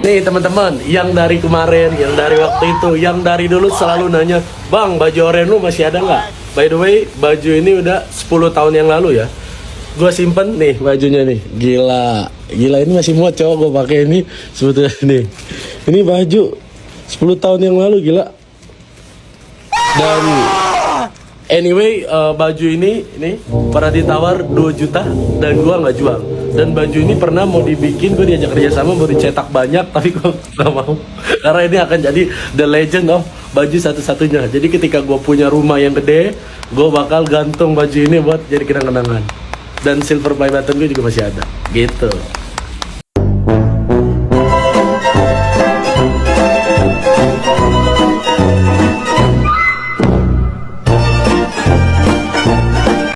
Nih teman-teman, yang dari kemarin, yang dari waktu itu, yang dari dulu selalu nanya, "Bang, baju oranye lu masih ada nggak?" By the way, baju ini udah 10 tahun yang lalu ya. Gua simpen nih bajunya nih. Gila. Gila, ini masih muat cowok gua pakai ini sebetulnya nih. Ini baju 10 tahun yang lalu, gila. Dan anyway, baju ini pernah ditawar 2 juta dan gua nggak jual. Dan baju ini pernah mau dibikin, gue diajak kerjasama mau dicetak banyak, tapi gue nggak mau karena ini akan jadi the legend of baju satu-satunya. Jadi ketika gue punya rumah yang gede, gue bakal gantung baju ini buat jadi kenang-kenangan. Dan silver play button gue juga masih ada gitu.